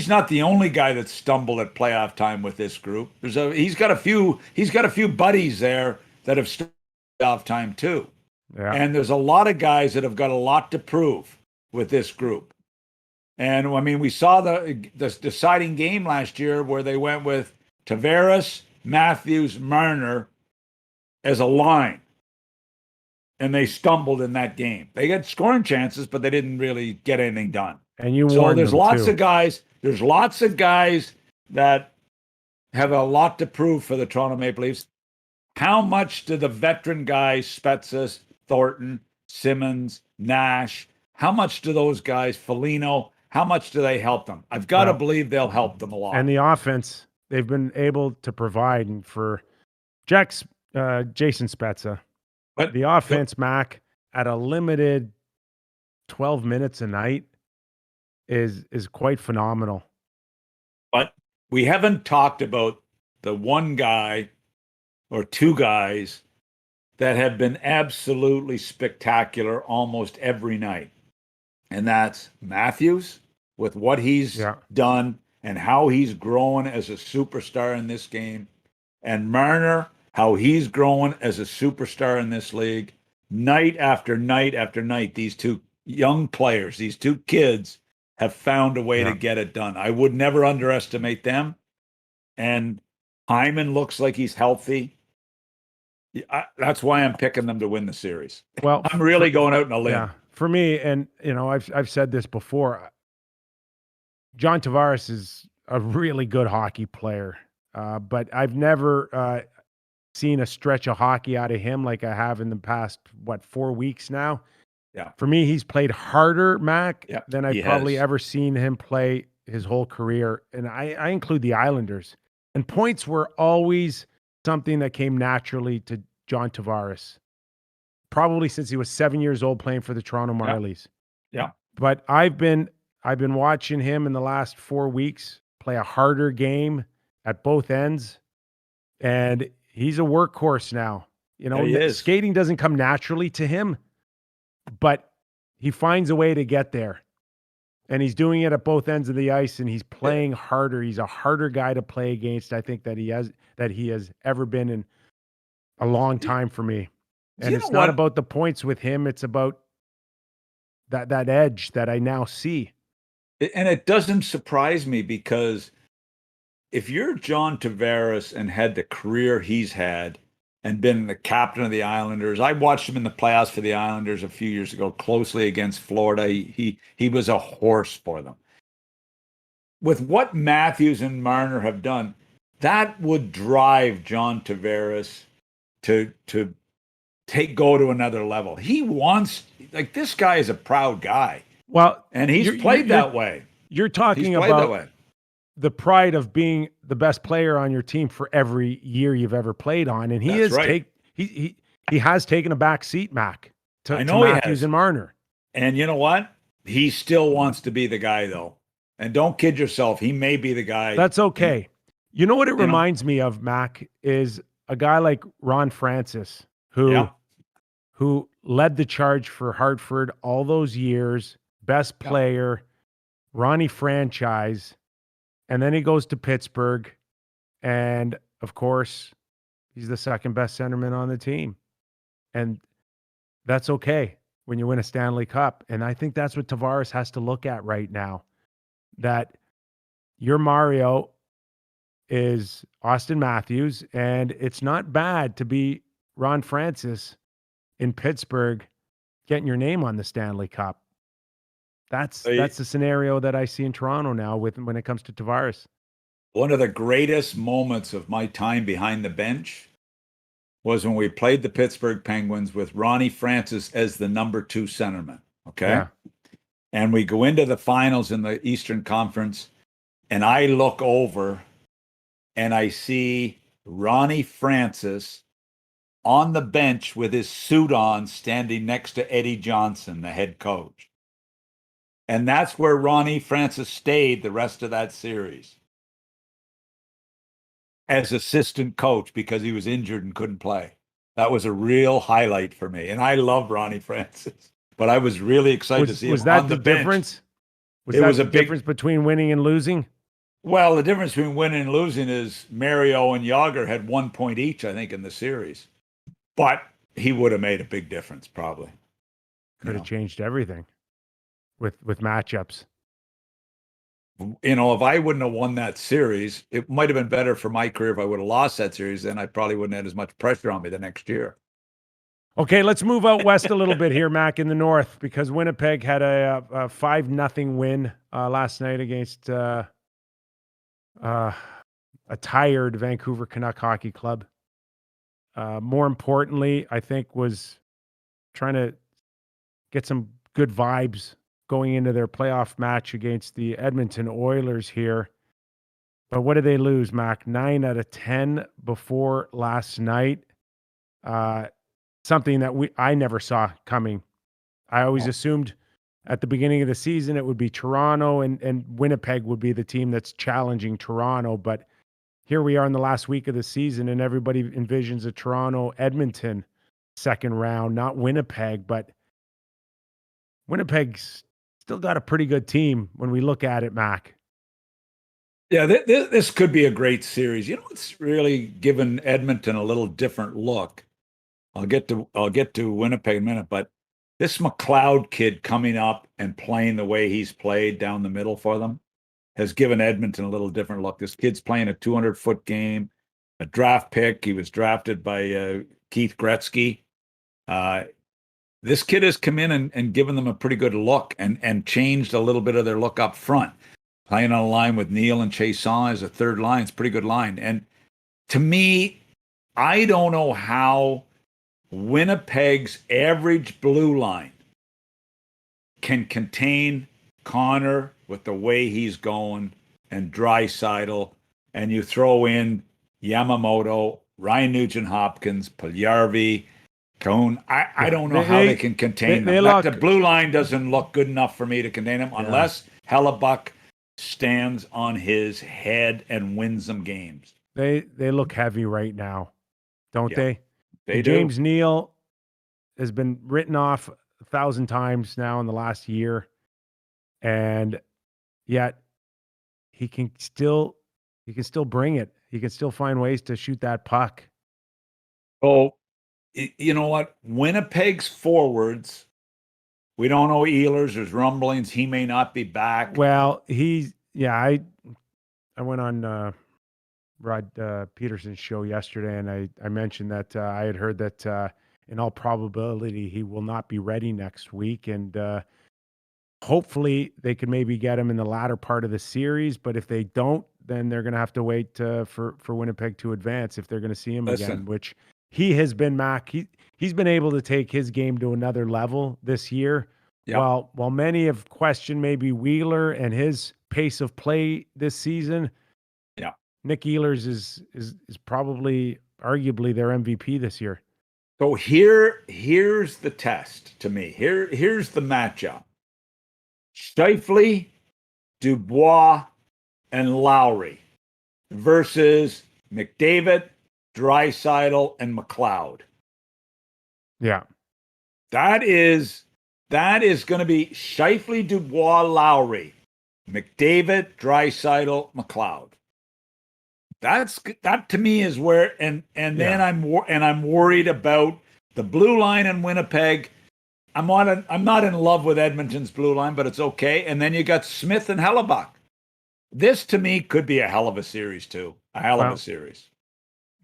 not the only guy that stumbled at playoff time with this group. He's got a few buddies there that have stumbled at playoff time too. Yeah. And there's a lot of guys that have got a lot to prove with this group. And I mean, we saw the deciding game last year where they went with Tavares, Matthews, Marner as a line. And they stumbled in that game. They got scoring chances, but they didn't really get anything done. And you So warned there's them lots too. of guys. There's lots of guys that have a lot to prove for the Toronto Maple Leafs. How much do the veteran guys, Spezza, Thornton, Simmons, Nash, how much do those guys, Foligno, how much do they help them? I've got to believe they'll help them a lot. And the offense, they've been able to provide. And for Jason Spezza, But the offense, Mac, at a limited 12 minutes a night is quite phenomenal. But we haven't talked about the one guy or two guys that have been absolutely spectacular almost every night. And that's Matthews with what he's done and how he's grown as a superstar in this game. And Marner, how he's grown as a superstar in this league. Night after night after night, these two young players, these two kids have found a way to get it done. I would never underestimate them. And Hyman looks like he's healthy. That's why I'm picking them to win the series. Well, I'm really going out on a limb. Yeah, for me, and I've said this before. John Tavares is a really good hockey player, but I've never seen a stretch of hockey out of him like I have in the past 4 weeks now. Yeah. For me, he's played harder, Mac, than I've probably has. ever seen him play his whole career, and I include the Islanders. And points were always something that came naturally to John Tavares, probably since he was 7 years old playing for the Toronto Marlies. Yeah. But I've been watching him in the last 4 weeks play a harder game at both ends, and he's a workhorse now. He is. Skating doesn't come naturally to him, but he finds a way to get there. And he's doing it at both ends of the ice, and he's playing harder. He's a harder guy to play against, I think, that he has ever been in a long time for me. And it's not about the points with him. It's about that edge that I now see. And it doesn't surprise me, because if you're John Tavares and had the career he's had and been the captain of the Islanders, I watched him in the playoffs for the Islanders a few years ago, closely against Florida. He was a horse for them. With what Matthews and Marner have done, that would drive John Tavares to go to another level. He wants, this guy is a proud guy. Well, and he's played that way. You're talking about the pride of being the best player on your team for every year you've ever played on, and he has taken a back seat, Mac, to Matthews and Marner. And you know what? He still wants to be the guy, though. And don't kid yourself; he may be the guy. That's okay. You know what it reminds me of, Mac, is a guy like Ron Francis, who led the charge for Hartford all those years, best player, Ronnie franchise. And then he goes to Pittsburgh, and of course, he's the second best centerman on the team. And that's okay when you win a Stanley Cup. And I think that's what Tavares has to look at right now, that your Mario is Austin Matthews, and it's not bad to be Ron Francis in Pittsburgh getting your name on the Stanley Cup. That's the scenario that I see in Toronto now when it comes to Tavares. One of the greatest moments of my time behind the bench was when we played the Pittsburgh Penguins with Ronnie Francis as the number 2 centerman. Okay. Yeah. And we go into the finals in the Eastern Conference, and I look over and I see Ronnie Francis on the bench with his suit on, standing next to Eddie Johnson, the head coach. And that's where Ronnie Francis stayed the rest of that series as assistant coach because he was injured and couldn't play. That was a real highlight for me. And I love Ronnie Francis, but I was really excited to see him on the bench. Difference? Was It that was the a big difference between winning and losing? Well, the difference between winning and losing is Mario and Yager had 1 point each, I think, in the series. But he would have made a big difference, probably. Could have changed everything with matchups. You know, if I wouldn't have won that series, it might have been better for my career if I would have lost that series. Then I probably wouldn't have had as much pressure on me the next year. Okay, let's move out west a little bit here, Mac, in the north, because Winnipeg had a 5-0 win last night against a tired Vancouver Canuck Hockey Club. More importantly, I think was trying to get some good vibes going into their playoff match against the Edmonton Oilers here. But what did they lose, Mac? 9 out of 10 before last night. Something that I never saw coming. I always assumed at the beginning of the season it would be Toronto and Winnipeg would be the team that's challenging Toronto. But here we are in the last week of the season, and everybody envisions a Toronto-Edmonton second round, not Winnipeg. But Winnipeg's still got a pretty good team when we look at it, Mac. Yeah, this could be a great series. You know, it's really given Edmonton a little different look. I'll get to Winnipeg in a minute, but this McLeod kid coming up and playing the way he's played down the middle for them has given Edmonton a little different look. This kid's playing a 200-foot game, a draft pick. He was drafted by Keith Gretzky. This kid has come in and given them a pretty good look and changed a little bit of their look up front. Playing on a line with Neil and Chiasson as a third line. It's a pretty good line. And to me, I don't know how Winnipeg's average blue line can contain Connor with the way he's going and Draisaitl, and you throw in Yamamoto, Ryan Nugent-Hopkins, Puljujarvi, Cone. I don't know how they can contain them. The blue line doesn't look good enough for me to contain them unless Hellebuck stands on his head and wins them games. They look heavy right now, don't they? They James do. Neal has been written off 1,000 times now in the last year, and yet he can still bring it. He can still find ways to shoot that puck. Oh, you know what? Winnipeg's forwards. We don't know Ehlers. There's rumblings he may not be back. Well, I went on Rod Peterson's show yesterday, and I mentioned that I had heard that in all probability he will not be ready next week, and hopefully they could maybe get him in the latter part of the series. But if they don't, then they're going to have to wait for Winnipeg to advance if they're going to see him again, which he has been, Mac. He's been able to take his game to another level this year. Yep. While many have questioned maybe Wheeler and his pace of play this season, Nick Ehlers is probably arguably their MVP this year. So here's the test to me. Here's the matchup. Scheifele, Dubois, and Lowry versus McDavid, Draisaitl, and McLeod. Yeah. That is going to be Scheifele, Dubois, Lowry, McDavid, Draisaitl, McLeod. That to me is where, and then I'm worried about the blue line in Winnipeg. I'm not in love with Edmonton's blue line, but it's okay. And then you got Smith and Hellebuck. This to me could be a hell of a series too. A hell of a series.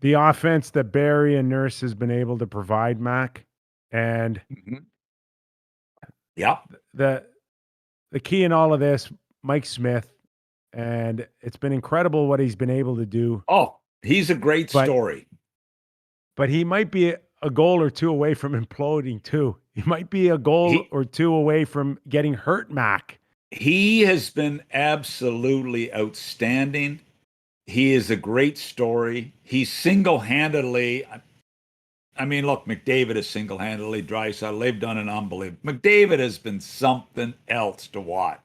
The offense that Barry and Nurse has been able to provide, Mac, and the key in all of this, Mike Smith. And it's been incredible what he's been able to do. Oh, he's a great story. But he might be a goal or two away from imploding too. He might be a goal or two away from getting hurt, Mac. He has been absolutely outstanding. He is a great story. He single-handedly, I mean, look, McDavid is single-handedly Draisaitl. They've done an unbelievable. McDavid has been something else to watch.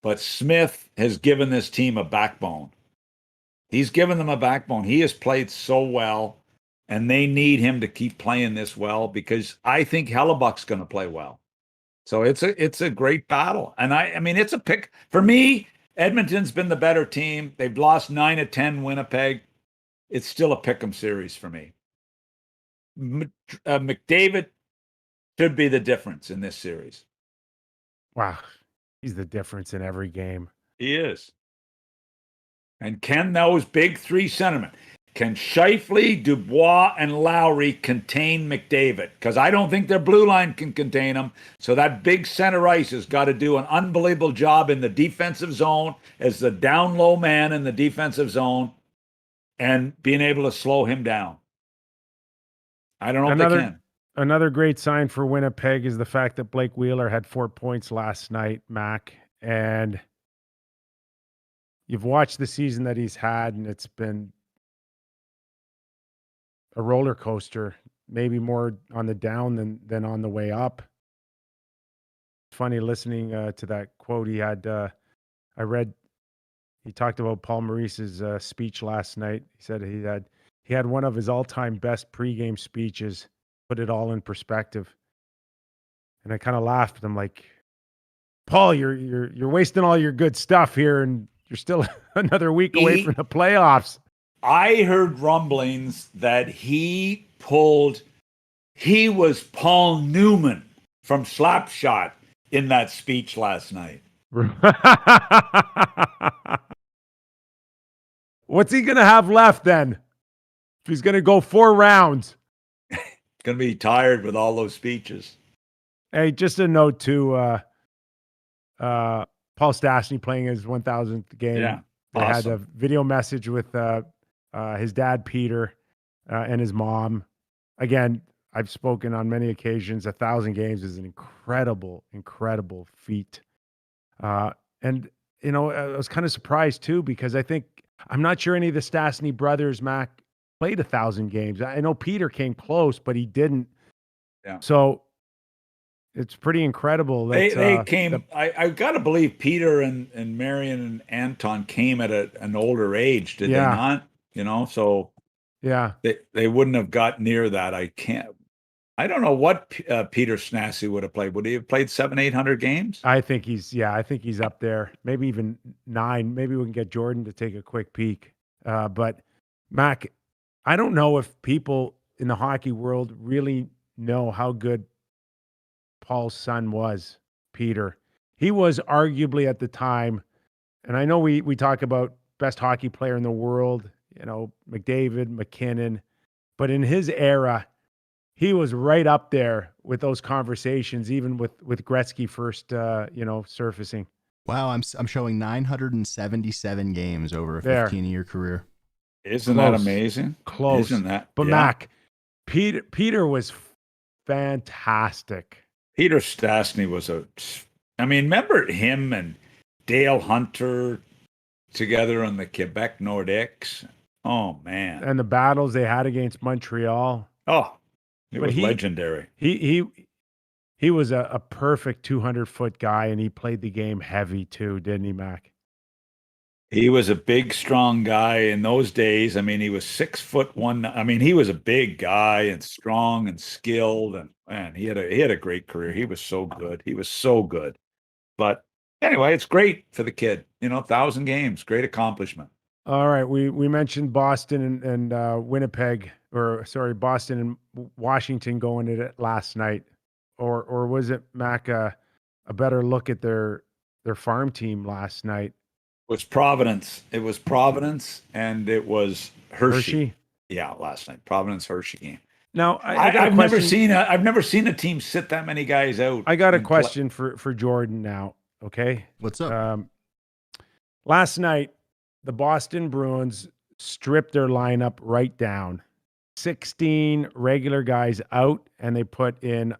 But Smith has given this team a backbone. He's given them a backbone. He has played so well, and they need him to keep playing this well because I think Hellebuck's going to play well. So it's a great battle. And I mean, it's a pick. For me, Edmonton's been the better team. They've lost 9 of 10 Winnipeg. It's still a pick'em series for me. McDavid should be the difference in this series. Wow. He's the difference in every game. He is. And can those big three centermen, can Scheifele, Dubois, and Lowry contain McDavid? Because I don't think their blue line can contain him. So that big center ice has got to do an unbelievable job in the defensive zone as the down low man in the defensive zone and being able to slow him down. I don't know if they can. Another great sign for Winnipeg is the fact that Blake Wheeler had 4 points last night, Mac. And you've watched the season that he's had, and it's been a roller coaster, maybe more on the down than on the way up. Funny listening to that quote he had. I read he talked about Paul Maurice's speech last night. He said he had one of his all-time best pregame speeches. Put it all in perspective, and I kind of laughed. I'm like, Paul, you're wasting all your good stuff here, and you're still another week away from the playoffs. I heard rumblings that he was Paul Newman from Slapshot in that speech last night. What's he going to have left then? If he's going to go 4 rounds. Going to be tired with all those speeches. Hey, just a note to Paul Stastny playing his 1,000th game. Yeah, they awesome. had a video message with his dad, Peter, and his mom. Again, I've spoken on many occasions. 1,000 games is an incredible, incredible feat. And, you know, I was kind of surprised too, because I'm not sure any of the Stastny brothers, Mac, played 1,000 games. I know Peter came close, but he didn't. Yeah. So it's pretty incredible that they came. I got to believe Peter and Marion and Anton came at an older age, did they not? You know, so yeah, they wouldn't have got near that. I don't know what Peter Stastny would have played. Would he have played 700-800 games? I think he's up there. Maybe even 9. Maybe we can get Jordan to take a quick peek. But Mac, I don't know if people in the hockey world really know how good Paul's son was, Peter. He was arguably at the time, and I know we talk about best hockey player in the world, you know, McDavid, McKinnon, but in his era, he was right up there with those conversations, even with Gretzky first, surfacing. Wow, I'm showing 977 games over a 15-year career. Isn't that amazing? Close. Isn't that? But yeah. Mac, Peter was fantastic. Peter Stastny was remember him and Dale Hunter together on the Quebec Nordiques? Oh, man. And the battles they had against Montreal. Oh, it was legendary. He was a perfect 200-foot guy, and he played the game heavy too, didn't he, Mac? He was a big, strong guy in those days. I mean, he was 6'1". I mean, he was a big guy and strong and skilled, and man, he had a great career. He was so good. He was so good. But anyway, it's great for the kid. 1,000 games, great accomplishment. All right, we mentioned Boston and Winnipeg, Boston and Washington going at it last night, or was it, Mac, a better look at their farm team last night? It was Providence. It was Providence, and it was Hershey. Yeah, last night, Providence Hershey game. Now, I've never seen a team sit that many guys out. I got a question for Jordan now. Okay, what's up? Last night, the Boston Bruins stripped their lineup right down. 16 regular guys out, and they put in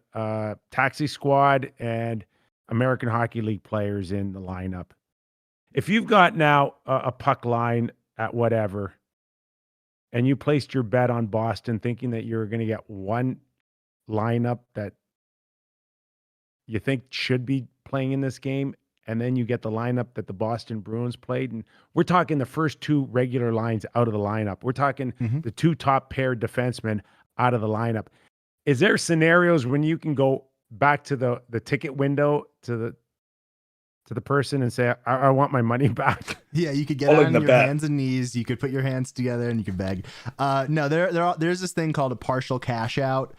taxi squad and American Hockey League players in the lineup. If you've got now a puck line at whatever, and you placed your bet on Boston thinking that you were going to get one lineup that you think should be playing in this game, and then you get the lineup that the Boston Bruins played, and we're talking the first two regular lines out of the lineup. We're talking the two top paired defensemen out of the lineup. Is there scenarios when you can go back to the ticket window to the person and say, I want my money back? Yeah, you could get Pulling on the your bet. hands and knees. You could put your hands together and you could beg. No, there's this thing called a partial cash out.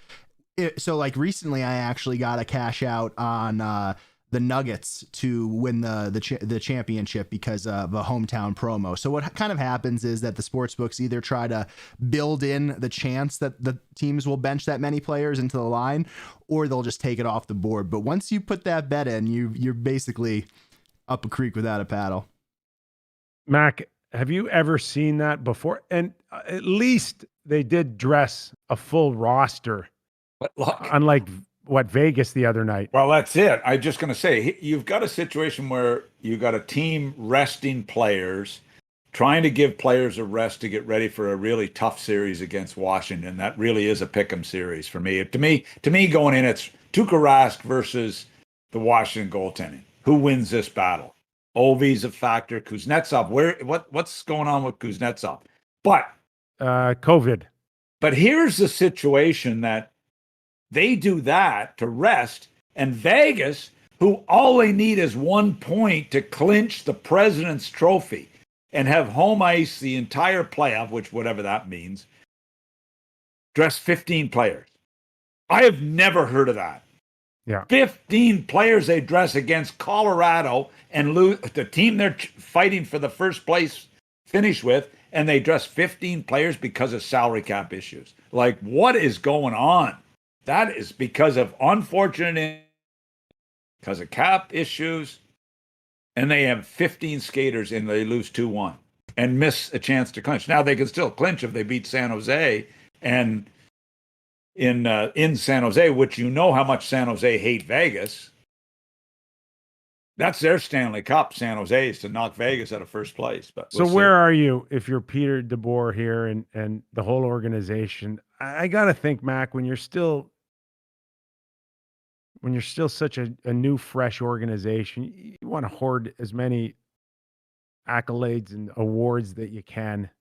So like recently, I actually got a cash out on the Nuggets to win the championship because of a hometown promo. So what kind of happens is that the sportsbooks either try to build in the chance that the teams will bench that many players into the line, or they'll just take it off the board. But once you put that bet in, you're basically up a creek without a paddle. Mac, have you ever seen that before? And at least they did dress a full roster, But look, unlike what Vegas the other night. well, that's it. I'm just going to say, you've got a situation where you've got a team resting players, trying to give players a rest to get ready for a really tough series against Washington. That really is a pick'em series for me. To me, going in, it's Tuukka Rask versus the Washington goaltending. Who wins this battle? Ovi's a factor. Kuznetsov, what's going on with Kuznetsov? But COVID. But here's the situation that they do that to rest, and Vegas, who all they need is 1 point to clinch the President's Trophy and have home ice the entire playoff, which whatever that means, dress 15 players. I have never heard of that. Yeah. 15 players they dress against Colorado and lose the team they're fighting for the first place finish with, and they dress 15 players because of salary cap issues. Like, what is going on? That is because of because of cap issues, and they have 15 skaters and they lose 2-1 and miss a chance to clinch. Now they can still clinch if they beat San Jose, and in San Jose, which you know how much San Jose hate Vegas. That's their Stanley Cup, San Jose, is to knock Vegas out of first place. But So where are you if you're Peter DeBoer here and the whole organization? I got to think, Mac, when you're still such a new, fresh organization, you want to hoard as many accolades and awards that you can.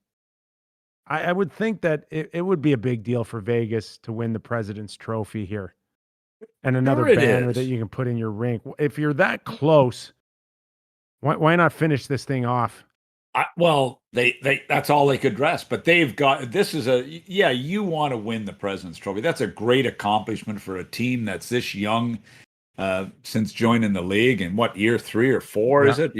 I would think that it would be a big deal for Vegas to win the President's Trophy here and another Sure it banner is. that you can put in your rink. If you're that close, why not finish this thing off? Well, they that's all they could dress, but they've got, this is you want to win the President's Trophy. That's a great accomplishment for a team that's this young since joining the league. And what, year 3 or 4 is it?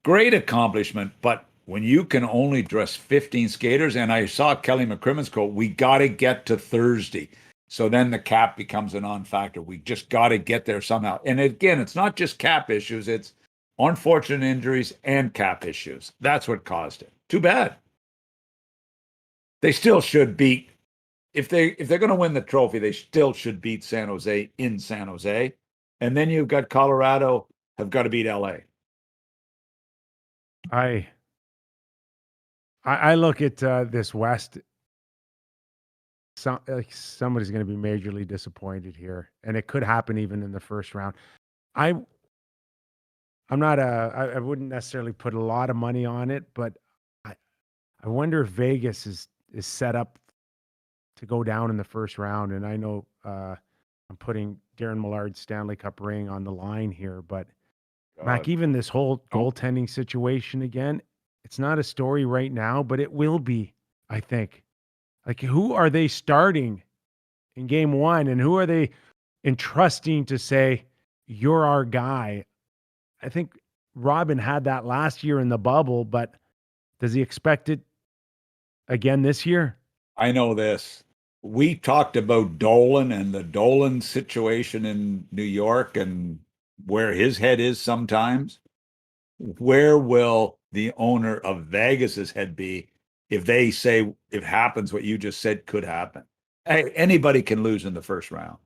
Great accomplishment, but when you can only dress 15 skaters, and I saw Kelly McCrimmon's quote, we got to get to Thursday. So then the cap becomes a non-factor. We just got to get there somehow. And again, it's not just cap issues, it's unfortunate injuries and cap issues. That's what caused it. Too bad. They still should beat, if they're going to win the trophy, they still should beat San Jose in San Jose. And then you've got Colorado have got to beat LA. I look at this West. Somebody's going to be majorly disappointed here, and it could happen even in the first round. I wouldn't necessarily put a lot of money on it, but I wonder if Vegas is set up to go down in the first round. And I know I'm putting Darren Millard's Stanley Cup ring on the line here, but Mac, even this whole goaltending situation again, it's not a story right now, but it will be, I think. Like, who are they starting in game 1, and who are they entrusting to say, you're our guy? I think Robin had that last year in the bubble, but does he expect it again this year? I know this. We talked about Dolan and the Dolan situation in New York and where his head is sometimes. Where will the owner of Vegas's head be if they say it happens what you just said could happen? Hey, anybody can lose in the first round,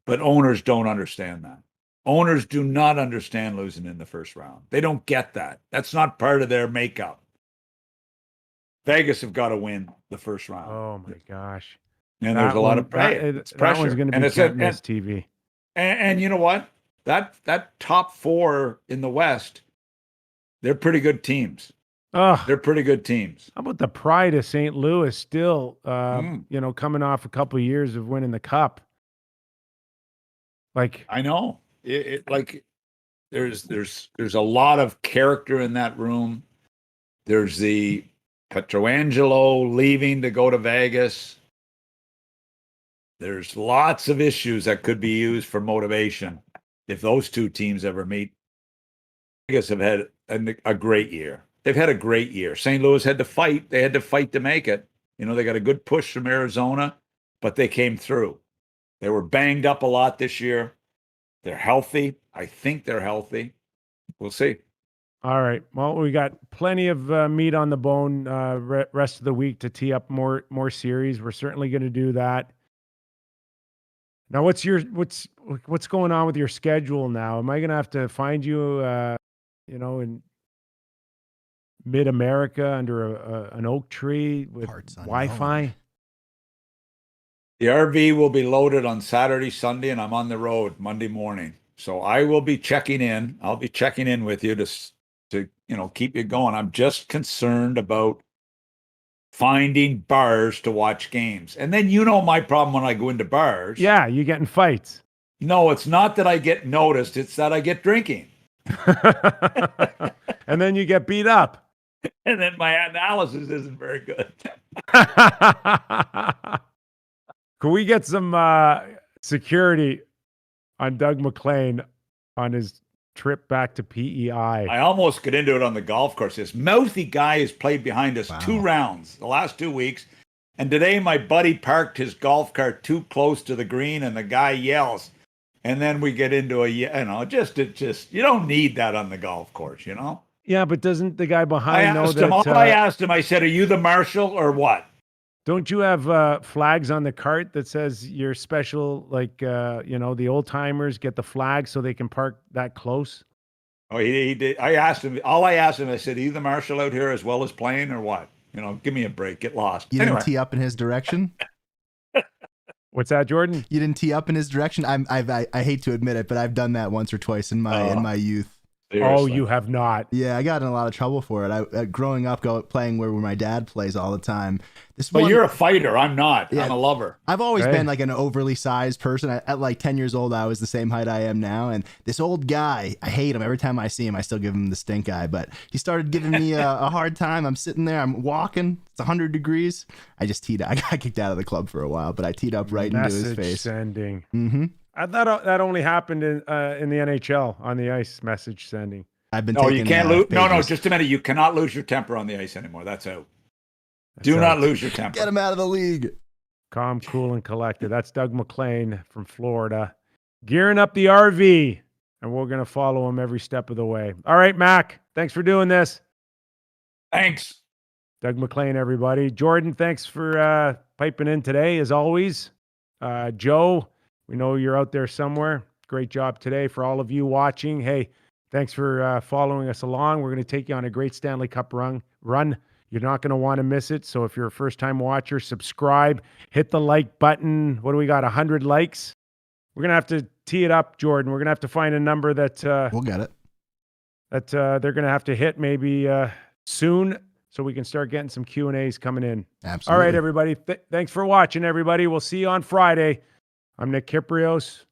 but owners don't understand that. Owners do not understand losing in the first round. They don't get that. That's not part of their makeup. Vegas have got to win the first round. Oh my gosh. And there's a lot of pressure. That one's going to be can't miss TV. And you know what? That top four in the West, they're pretty good teams. Oh, They're pretty good teams. how about the pride of St. Louis still, coming off a couple of years of winning the cup? Like, I know. There's a lot of character in that room. There's the Pietrangelo leaving to go to Vegas. There's lots of issues that could be used for motivation if those two teams ever meet. Vegas have had a great year. They've had a great year. St. Louis had to fight. They had to fight to make it. They got a good push from Arizona, but they came through. They were banged up a lot this year. They're healthy. I think they're healthy. We'll see. all right. Well, we got plenty of meat on the bone rest of the week to tee up more series. We're certainly going to do that. Now, what's going on with your schedule now? Am I going to have to find you, in mid-America under an oak tree with Wi-Fi? The RV will be loaded on Saturday, Sunday, and I'm on the road Monday morning. So I will be checking in. I'll be checking in with you to keep you going. I'm just concerned about finding bars to watch games. And then my problem when I go into bars. Yeah, you get in fights. No, it's not that I get noticed. It's that I get drinking. And then you get beat up. And then my analysis isn't very good. Can we get some security on Doug Maclean on his trip back to PEI? I almost got into it on the golf course. This mouthy guy has played behind us 2 rounds the last 2 weeks. And today my buddy parked his golf cart too close to the green and the guy yells. And then we get into you don't need that on the golf course, Yeah, but doesn't the guy behind know that? I asked him, I said, are you the marshal or what? Don't you have flags on the cart that says you're special, like, the old timers get the flag so they can park that close? Oh, he did. I asked him, I said, are you the marshal out here as well as playing or what? Give me a break, get lost. You didn't tee up in his direction? What's that, Jordan? You didn't tee up in his direction? I hate to admit it, but I've done that once or twice in my youth. Seriously. Oh, you have not? Yeah, I got in a lot of trouble for it. I growing up, playing where my dad plays all the time. But you're a fighter. I'm not. Yeah, I'm a lover. I've always been like an overly sized person. At like 10 years old, I was the same height I am now. And this old guy, I hate him. Every time I see him, I still give him the stink eye. But he started giving me a hard time. I'm sitting there. I'm walking. It's 100 degrees. I just teed up. I got kicked out of the club for a while, but I teed up right into his face. Sending. Mm-hmm. I thought that only happened in the NHL on the ice. Message sending. I've been. No, you can't lose. No, just a minute. You cannot lose your temper on the ice anymore. That's out. Do not lose your temper. Get him out of the league. Calm, cool, and collected. That's Doug Maclean from Florida, gearing up the RV, and we're going to follow him every step of the way. All right, Mac, thanks for doing this. Thanks. Doug Maclean, everybody. Jordan, thanks for piping in today, as always. Joe, we know you're out there somewhere. Great job today for all of you watching. Hey, thanks for following us along. We're going to take you on a great Stanley Cup run. You're not going to want to miss it. So if you're a first-time watcher, subscribe, hit the like button. What do we got, 100 likes? We're going to have to tee it up, Jordan. We're going to have to find a number that we'll get it. That they're going to have to hit maybe soon so we can start getting some Q&As coming in. Absolutely. All right, everybody. Thanks for watching, everybody. We'll see you on Friday. I'm Nick Kypreos.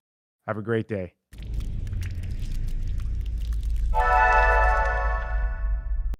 Have a great day.